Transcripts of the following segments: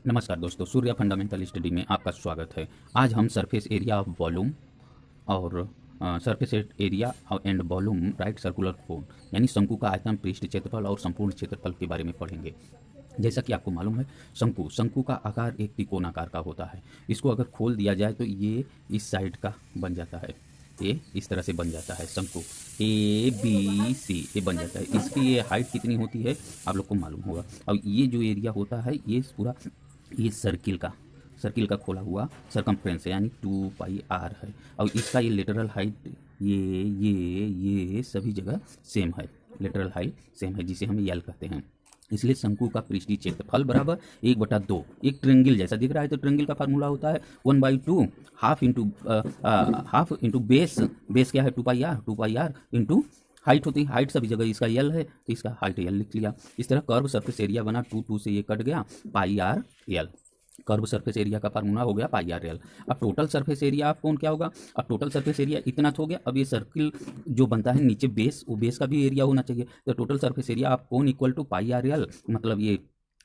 नमस्कार दोस्तों, सूर्य fundamental study में आपका स्वागत है। आज हम सरफेस एरिया ऑफ वॉल्यूम और surface area and volume right circular cone यानी शंकु का आयतन, पृष्ठ क्षेत्रफल और संपूर्ण क्षेत्रफल के बारे में पढ़ेंगे। जैसा कि आपको मालूम है, शंकु का आकार एक त्रिकोण आकार का होता है। इसको अगर खोल दिया जाए तो ये इस साइड का बन जाता है, ये इस तरह से बन जाता है। शंकु ए बी सी ये बन जाता है। इसकी ये हाइट कितनी होती है आप लोग को मालूम होगा। और ये जो एरिया होता है ये पूरा ये सर्किल का खोला हुआ सरकमफ्रेंस है, यानी 2πr है। और इसका ये लेटरल हाइट ये सभी जगह सेम है, लेटरल हाइट सेम है, जिसे हम यल कहते हैं। इसलिए शंकु का पृष्ठीय क्षेत्रफल बराबर 1/2। एक ट्रेंगल जैसा दिख रहा है तो ट्रेंगल का फार्मूला होता है 1/2 हाफ इंटू बेस क्या है 2πr इंटू हाइट होती है। हाइट सभी जगह इसका यल है तो इसका हाइट यल लिख लिया। इस तरह कर्व सरफेस एरिया बना, 2 से ये कट गया, πr यल। कर्व सरफेस एरिया का फार्मूला हो गया πr यल। अब टोटल सरफेस एरिया आप कौन क्या होगा। अब टोटल सरफेस एरिया इतना तो हो गया। अब ये सर्किल जो बनता है नीचे बेस, वो बेस का भी एरिया होना चाहिए। तो टोटल सरफेस एरिया आप कौन इक्वल टू πr यल, मतलब ये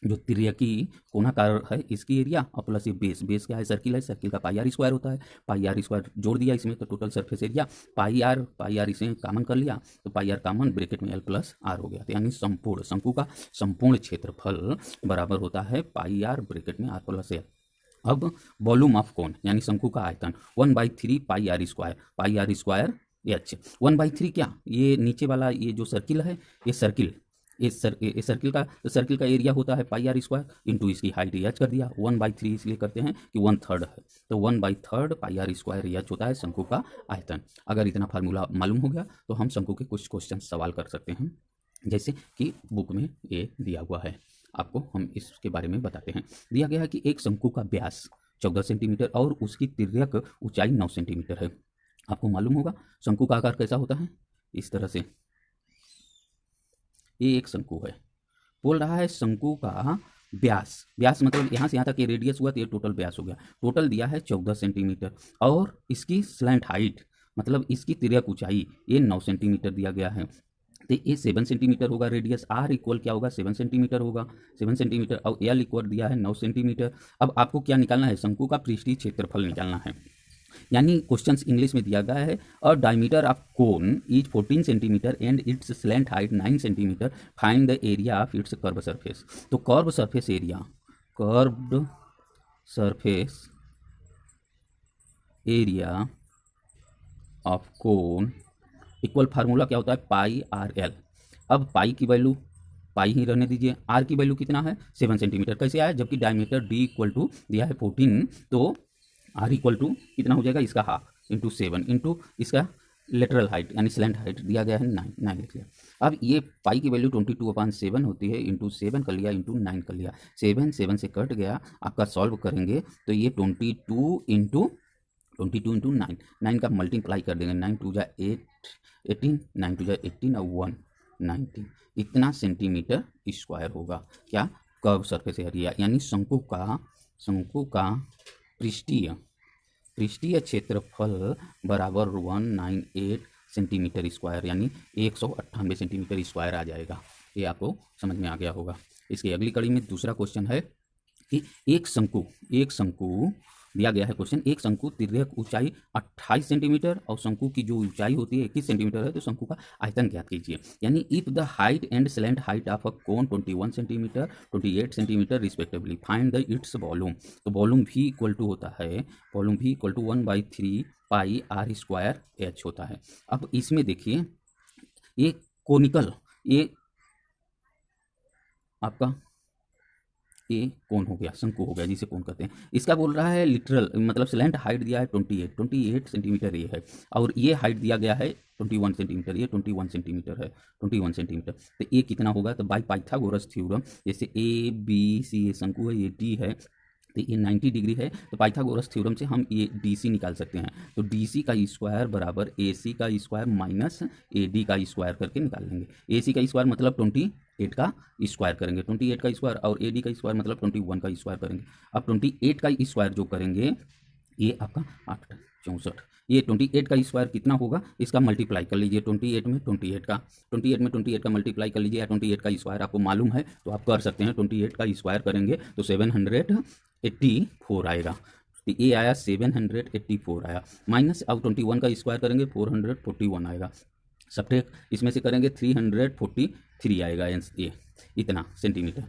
जो त्रिज्यी कोणाकार है इसकी एरिया और प्लस ये बेस क्या है, सर्किल का πr² होता है। πr² जोड़ दिया इसमें तो टोटल सरफेस एरिया πr इसे कॉमन कर लिया तो πr कॉमन, ब्रैकेट में l प्लस r हो गया। तो यानी संपूर्ण शंकु का संपूर्ण क्षेत्रफल बराबर होता है πr ब्रैकेट में r प्लस l। अब वॉल्यूम ऑफ कोन यानी शंकु का आयतन 1/3 πr² h। 1/3 क्या, ये नीचे वाला ये जो सर्किल है, ये सर्किल का एरिया होता है πr² इंटू इसकी हाइट h कर दिया। 1/3 इसलिए करते हैं कि 1/3 है, तो 1/3 πr² h होता है शंकु का आयतन। अगर इतना फार्मूला मालूम हो गया तो हम शंकु के कुछ क्वेश्चन सवाल कर सकते हैं, जैसे कि बुक में ये दिया हुआ है। आपको हम इसके बारे में बताते हैं। दिया गया है कि एक शंकु का व्यास 14 सेंटीमीटर और उसकी तिर्यक ऊंचाई 9 सेंटीमीटर है। आपको मालूम होगा शंकु का आकार कैसा होता है, इस तरह से। ये एक शंकु है, बोल रहा है शंकु का व्यास मतलब यहाँ से यहाँ तक ये रेडियस हुआ तो ये टोटल व्यास हो गया। टोटल दिया है 14 सेंटीमीटर और इसकी स्लैंट हाइट मतलब इसकी तिर्यक ऊंचाई ये 9 सेंटीमीटर दिया गया है। तो ये 7 सेंटीमीटर होगा। रेडियस r इक्वल क्या होगा, 7 सेंटीमीटर होगा, 7 सेंटीमीटर। और l इक्वल दिया है 9 सेंटीमीटर। अब आपको क्या निकालना है, शंकु का पृष्ठीय क्षेत्रफल निकालना है। यानी क्वेश्चंस इंग्लिश में दिया गया है और diameter of cone is 14 centimetre and its slant height 9 centimetre, find the area of its curve surface. तो curved surface area of cone equal formula क्या होता है πr l। अब पाई की वैल्यू पाई ही रहने दीजिए, r की वैल्यू कितना है 7 सेंटीमीटर। कैसे आया, जबकि डायमीटर d इक्वल टू दिया है 14 तो r इक्वल टू कितना हो जाएगा, इसका हाफ इंटू 7 इंटू इसका लेटरल हाइट यानी स्लैंट हाइट दिया गया है 9 लिख लिया। अब ये पाई की वैल्यू 22/7 होती है, इंटू 7 कर लिया इंटू 9 कर लिया। 7 से कट गया, आपका सॉल्व करेंगे तो ये 22 इंटू 9 का मल्टीप्लाई कर देंगे। 9 2 जा 18, 9 2 जा 18 और 1 19, इतना सेंटीमीटर स्क्वायर होगा। क्या, कर्व सरफेस एरिया यानी शंकु का पृष्ठीय क्षेत्रफल बराबर 198 सेंटीमीटर स्क्वायर यानी 198 सेंटीमीटर स्क्वायर आ जाएगा। ये आपको समझ में आ गया होगा। इसकी अगली कड़ी में दूसरा क्वेश्चन है कि एक शंकु दिया गया है क्वेश्चन, एक शंकु तिर्यक ऊंचाई 28 सेंटीमीटर और शंकु की जो ऊंचाई होती है 21 सेंटीमीटर है, तो शंकु का आयतन ज्ञात कीजिए। यानी if the height and slant height of a cone 21 centimetre 28 centimetre respectively, find the its volume. तो वॉल्यूम भी इक्वल टू होता है 1/3 πr² h होता है। अब इसमें देखिए ये कोनिकल, ये आपका ये कोन हो गया, शंकु हो गया जिसे कोन कहते हैं। इसका बोल रहा है लिटरल मतलब स्लैंट हाइट दिया है 28 सेंटीमीटर ये है, और ये हाइट दिया गया है 21 सेंटीमीटर, ये 21 सेंटीमीटर है, 21 सेंटीमीटर। तो ये कितना होगा, तो बाय पाइथागोरस थ्योरम, जैसे ए बी सी ये शंकु है, ये डी है तो ये 90 डिग्री है, तो पाइथागोरस थ्योरम से हम ये DC निकाल सकते हैं। तो DC का स्क्वायर बराबर AC का स्क्वायर माइनस AD का स्क्वायर करके निकाल लेंगे। AC का स्क्वायर मतलब 28 का स्क्वायर करेंगे, 28 का स्क्वायर, और AD का स्क्वायर मतलब 21 का स्क्वायर करेंगे। अब 28 का स्क्वायर जो करेंगे ये आपका 8 64। ये 28 का स्क्वायर कितना होगा, इसका मल्टीप्लाई कर लीजिए 28 में 28 का, 28 में 28 का मल्टीप्लाई कर लीजिए, या 28 का स्क्वायर आपको मालूम है तो आप कर सकते हैं। 28 का स्क्वायर करेंगे तो 784 आएगा। तो ये आया 784 आया, माइनस अब 21 का स्क्वायर करेंगे 441 आएगा, सब्ट्रैक्ट इसमें से करेंगे 343 आएगा ये इतना सेंटीमीटर।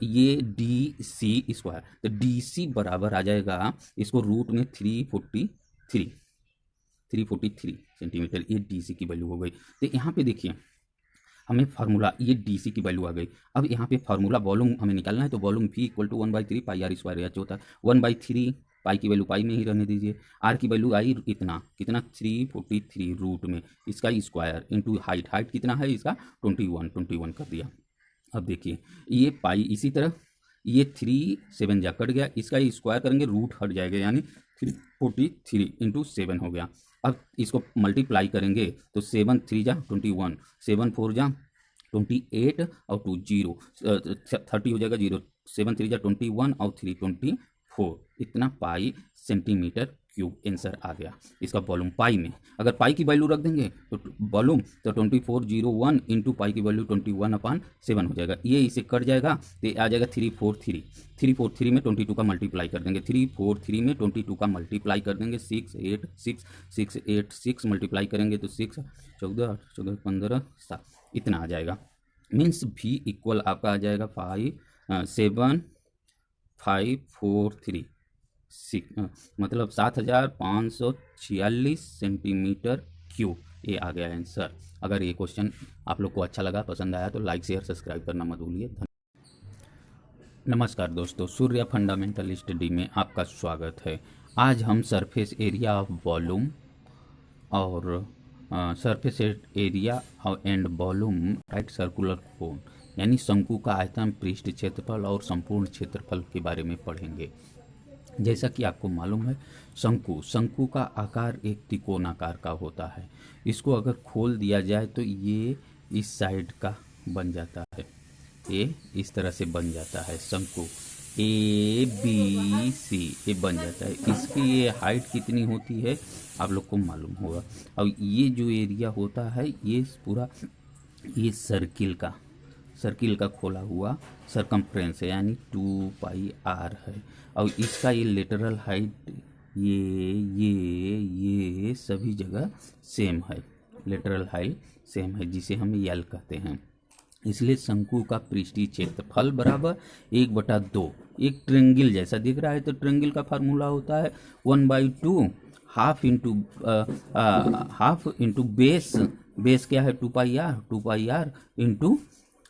ये डी सी स्क्वायर, तो डी सी बराबर आ जाएगा इसको रूट में 343 सेंटीमीटर, ये डी सी की वैल्यू हो गई। तो यहाँ पे देखिए हमें फार्मूला, ये डी सी की वैल्यू आ गई। अब यहाँ पे फार्मूला वॉल्यूम हमें निकालना है, तो volume V equal to 1/3 pi r square h होता है। 1/3 पाई की वैल्यू पाई में ही रहने दीजिए, आर की वैल्यू आई इतना कितना 343 रूट में इसका स्क्वायर इंटू हाइट कितना है इसका 21 कर दिया। अब देखिए ये पाई, इसी तरह ये 3 7 जा कट गया, इसका स्क्वायर करेंगे रूट हट जाएगा, यानी 343 इंटू 7 हो गया। अब इसको मल्टीप्लाई करेंगे तो 7 3 जा 21, 7 4 जा 28 और 2 0 30 हो जाएगा, 0 7 3 जा 21 और 3 24, इतना पाई सेंटीमीटर क्यूब आंसर आ गया इसका वॉल्यूम पाई में। अगर पाई की वैल्यू रख देंगे तो वॉल्यूम तो 2401 इंटू पाई की वैल्यू 21/7 हो जाएगा, ये इसे कट जाएगा तो आ जाएगा 343 में 22 का मल्टीप्लाई कर देंगे, 343 में 22 का मल्टीप्लाई कर देंगे, 686 मल्टीप्लाई करेंगे तो 6 14 14 15 7 इतना आ जाएगा। मीन्स V इक्वल आपका आ जाएगा 7543 मतलब 7546 सेंटीमीटर क्यूब, ये आ गया आंसर। अगर ये क्वेश्चन आप लोग को अच्छा लगा, पसंद आया तो लाइक शेयर सब्सक्राइब करना मत भूलिए। नमस्कार दोस्तों, सूर्य फंडामेंटल स्टडी में आपका स्वागत है। आज हम सरफेस एरिया ऑफ वॉल्यूम और surface area and volume right circular cone यानी शंकु का आयतन, पृष्ठ क्षेत्रफल और संपूर्ण क्षेत्रफल के बारे में पढ़ेंगे। जैसा कि आपको मालूम है शंकु का आकार एक त्रिकोणाकार का होता है। इसको अगर खोल दिया जाए तो ये इस साइड का बन जाता है, ये इस तरह से बन जाता है शंकु ABC, ये बन जाता है। इसकी ये हाइट कितनी होती है आप लोग को मालूम होगा। और ये जो एरिया होता है ये पूरा ये सर्किल का खोला हुआ सरकमफ्रेंस है, यानी 2πr है। और इसका ये लेटरल हाइट ये सभी जगह सेम है, लेटरल हाइट सेम है, जिसे हम यल कहते हैं। इसलिए शंकु का पृष्ठीय क्षेत्रफल बराबर 1/2। एक ट्रेंगल जैसा दिख रहा है तो ट्रेंगल का फार्मूला होता है 1/2 हाफ इंटू बेस क्या है 2πr इंटू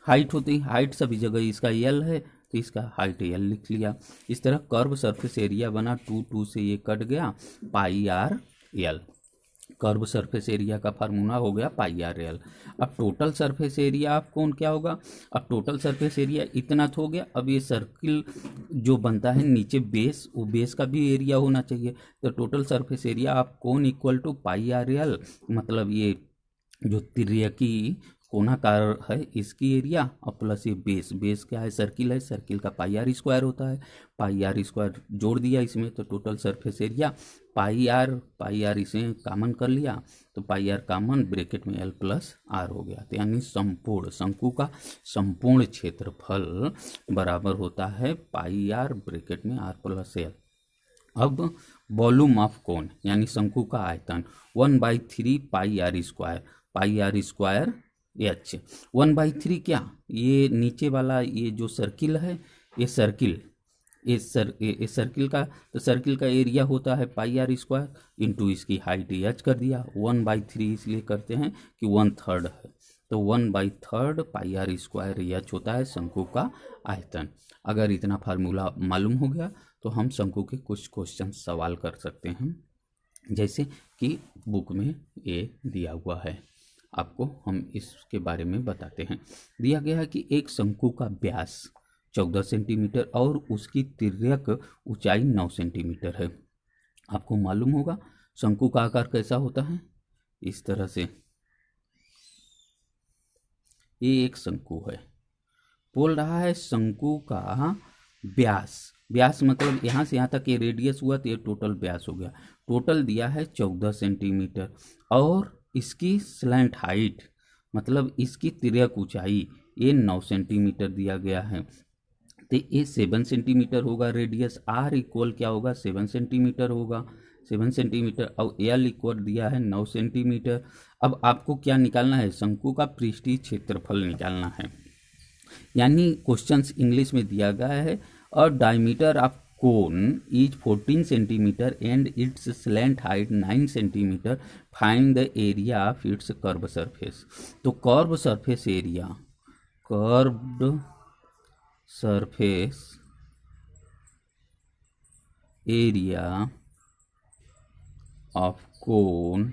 हाइट होती है, हाइट सभी जगह इसका यल है तो इसका हाइट यल लिख लिया। इस तरह कर्व सरफेस एरिया बना 2 से ये कट गया πr/l, कर्व सरफेस एरिया का फार्मूला हो गया πr/l। अब टोटल सरफेस एरिया आप कौन क्या होगा, अब टोटल सरफेस एरिया इतना तो हो गया। अब ये सर्किल जो बनता है नीचे बेस, वो बेस का भी एरिया होना चाहिए, तो टोटल सरफेस एरिया आप कौन इक्वल टू πr/l, मतलब ये जो त्रिज्यीय कोणाकार है इसकी एरिया और प्लस ये बेस क्या है सर्किल है, सर्किल का πr² होता है, πr² जोड़ दिया इसमें तो टोटल सरफेस एरिया πr इसे कॉमन कर लिया तो πr कॉमन, ब्रैकेट में l प्लस r हो गया। तो यानी संपूर्ण शंकु का संपूर्ण क्षेत्रफल बराबर होता है πr ब्रैकेट में r प्लस l। अब वॉल्यूम ऑफ कोन यानी शंकु का आयतन 1/3 πr² h 1/3 क्या, ये नीचे वाला ये जो सर्किल है ये सर्किल का, तो सर्किल का एरिया होता है πr² इंटू इसकी हाइट h कर दिया। 1/3 इसलिए करते हैं कि 1/3 है, तो 1/3 πr² h होता है शंकु का आयतन। अगर इतना फार्मूला मालूम हो गया तो हम शंकु के कुछ क्वेश्चन सवाल कर सकते हैं, जैसे कि बुक में ये दिया हुआ है, आपको हम इसके बारे में बताते हैं। दिया गया है कि एक शंकु का व्यास 14 सेंटीमीटर और उसकी तिर्यक ऊंचाई 9 सेंटीमीटर है। आपको मालूम होगा शंकु का आकार कैसा होता है, इस तरह से। ये एक शंकु है, बोल रहा है शंकु का व्यास व्यास मतलब यहाँ से यहाँ तक ये रेडियस हुआ तो ये टोटल व्यास हो गया। टोटल दिया है 14 सेंटीमीटर और इसकी स्लैंट हाइट मतलब इसकी तिर्यक ऊंचाई ये 9 सेंटीमीटर दिया गया है। तो ये 7 सेंटीमीटर होगा रेडियस। आर इक्वल क्या होगा 7 सेंटीमीटर होगा, 7 सेंटीमीटर। और एल इक्वल दिया है 9 सेंटीमीटर। अब आपको क्या निकालना है, शंकु का पृष्ठीय क्षेत्रफल निकालना है। यानी क्वेश्चंस इंग्लिश में दिया गया है और diameter of cone is 14 centimetre and its slant height 9 centimetre, find the area of its curve surface. तो curve surface area, curved surface area of cone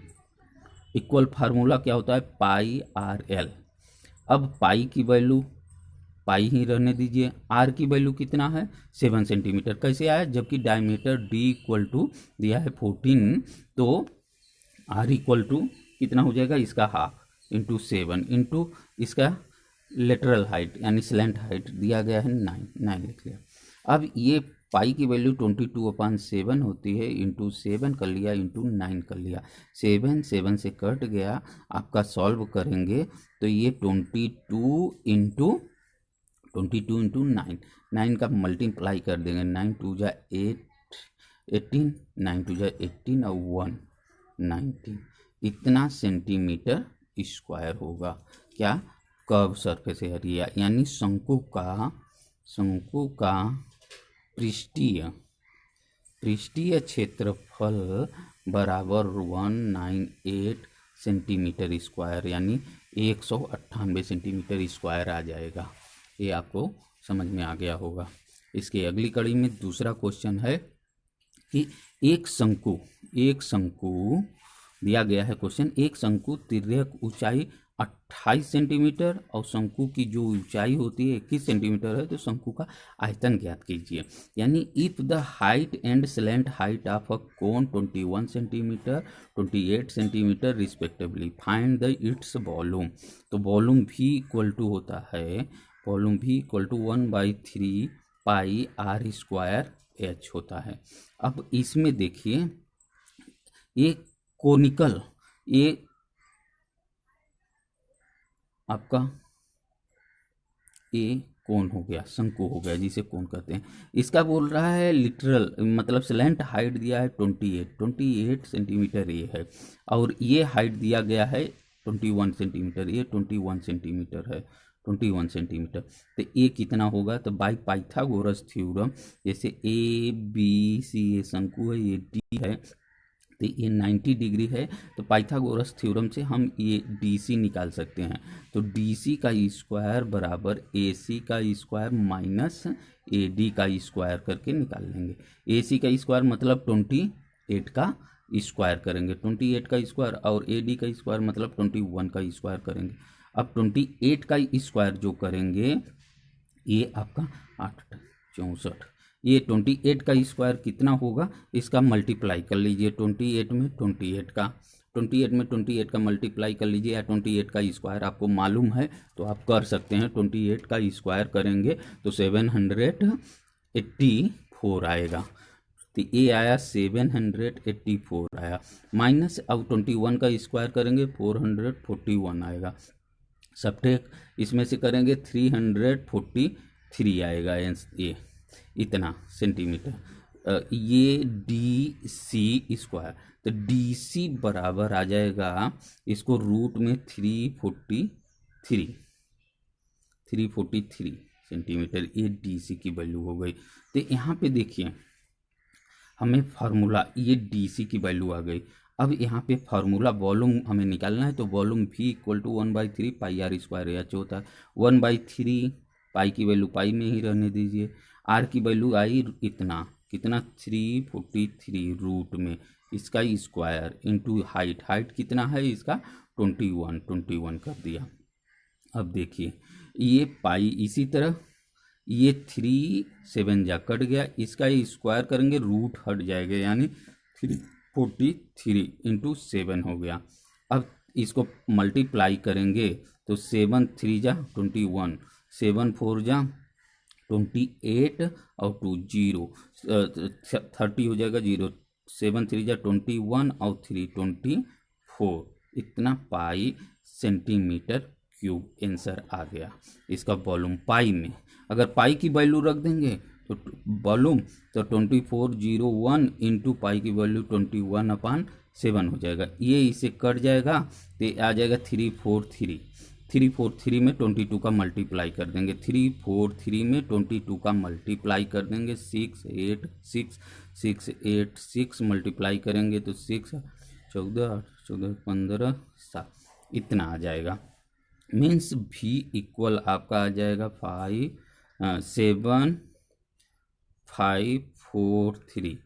equal formula क्या होता है पाई आर एल। अब पाई की वैल्यू पाई ही रहने दीजिए, are की value कितना है 7 सेंटीमीटर। कैसे आया, जबकि डायमीटर डी इक्वल टू दिया है 14, तो आर इक्वल टू कितना हो जाएगा इसका हाफ इंटू 7 इंटू इसका लेटरल हाइट यानी स्लैंट हाइट दिया गया है 9 लिख लिया। अब ये पाई की वैल्यू 22/7 होती है, इंटू 7 कर लिया इंटू 9 कर लिया। 7 से कट गया, आपका सॉल्व करेंगे तो ये 22 इंटू 9 का मल्टीप्लाई कर देंगे। 9 2 जा 18, 9 2 जा 18 और 1 19, इतना सेंटीमीटर स्क्वायर होगा क्या कर्व सरफेस एरिया, यानी शंकु का पृष्ठीय क्षेत्रफल बराबर 198 सेंटीमीटर स्क्वायर यानी 198 सेंटीमीटर स्क्वायर आ जाएगा। ये आपको समझ में आ गया होगा। इसके अगली कड़ी में दूसरा क्वेश्चन है कि एक शंकु दिया गया है क्वेश्चन, एक शंकु तिर्यक ऊंचाई 28 सेंटीमीटर और शंकु की जो ऊंचाई होती है 21 सेंटीमीटर है, तो शंकु का आयतन ज्ञात कीजिए। यानी if the height and slant height of a cone 21 centimetre 28 centimetre respectively, find the its volume. तो वॉल्यूम भी इक्वल टू होता है, वॉल्यूम भी equal to 1/3 pi r square h होता है। अब इसमें देखिए ये कोनिकल, ये आपका ए कोन हो गया, शंकु हो गया जिसे कोन कहते हैं। इसका बोल रहा है लिटरल मतलब स्लैंट हाइट दिया है 28 सेंटीमीटर ये है, और ये हाइट दिया गया है 21 सेंटीमीटर, ये 21 सेंटीमीटर है, 21 सेंटीमीटर। तो ये कितना होगा, तो बाय पाइथागोरस थ्योरम, जैसे ए बी सी ये शंकु है, ये डी है, तो ये 90 डिग्री है, तो पाइथागोरस थ्योरम से हम ये डीसी निकाल सकते हैं। तो डीसी का स्क्वायर बराबर एसी का स्क्वायर माइनस एडी का स्क्वायर करके निकाल लेंगे। एसी का स्क्वायर मतलब 28 का स्क्वायर करेंगे, 28 का स्क्वायर, और एडी का स्क्वायर मतलब 21 का स्क्वायर करेंगे। अब 28 का स्क्वायर जो करेंगे ये आपका 8 64, ये 28 का स्क्वायर कितना होगा इसका मल्टीप्लाई कर लीजिए 28 में 28 का मल्टीप्लाई कर लीजिए, या 28 का स्क्वायर आपको मालूम है तो आप कर सकते हैं। 28 का स्क्वायर करेंगे तो 784 आएगा, तो ये आया 784 आया, माइनस अब 21 का स्क्वायर करेंगे 441 आएगा, सब्ट्रैक्ट इसमें से करेंगे 343 आएगा ये इतना सेंटीमीटर। ये डी सी स्क्वायर, तो डी सी बराबर आ जाएगा इसको रूट में 343 सेंटीमीटर, ये डी सी की वैल्यू हो गई। तो यहाँ पे देखिए हमें फार्मूला, ये डी सी की वैल्यू आ गई। अब यहाँ पे फार्मूला वॉल्यूम हमें निकालना है, तो वॉल्यूम भी equal to 1/3 pi r square h होता है। 1/3 पाई की वैल्यू पाई में ही रहने दीजिए, आर की वैल्यू आई इतना कितना 343 रूट में इसका स्क्वायर इंटू हाइट कितना है इसका 21 कर दिया। अब देखिए ये पाई, इसी तरह ये 3 7 जा कट गया, इसका स्क्वायर करेंगे रूट हट जाएगा यानी 343 इंटू 7 हो गया। अब इसको मल्टीप्लाई करेंगे तो 7 3 जा 21, 7 4 जा 28 और 2 0 30 हो जाएगा, 0 7 3 जा 21 और 3 24, इतना पाई सेंटीमीटर क्यूब आंसर आ गया इसका वॉल्यूम पाई में। अगर पाई की वैल्यू रख देंगे तो वॉल्यूम तो 2401 इंटू पाई की वैल्यू 21/7 हो जाएगा। ये इसे कट जाएगा तो आ जाएगा 343। 343 में 22 का मल्टीप्लाई कर देंगे, 343 में 22 का मल्टीप्लाई कर देंगे, 6 मल्टीप्लाई करेंगे तो 6 14 14 15 7 इतना आ जाएगा। मीन्स भी इक्वल आपका आ जाएगा 7543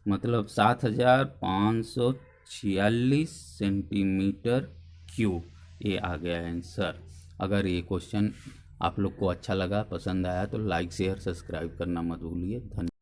मतलब 7546 सेंटीमीटर क्यूब, ये आ गया आंसर। अगर ये क्वेश्चन आप लोग को अच्छा लगा, पसंद आया तो लाइक शेयर सब्सक्राइब करना मत भूलिए। धन्यवाद।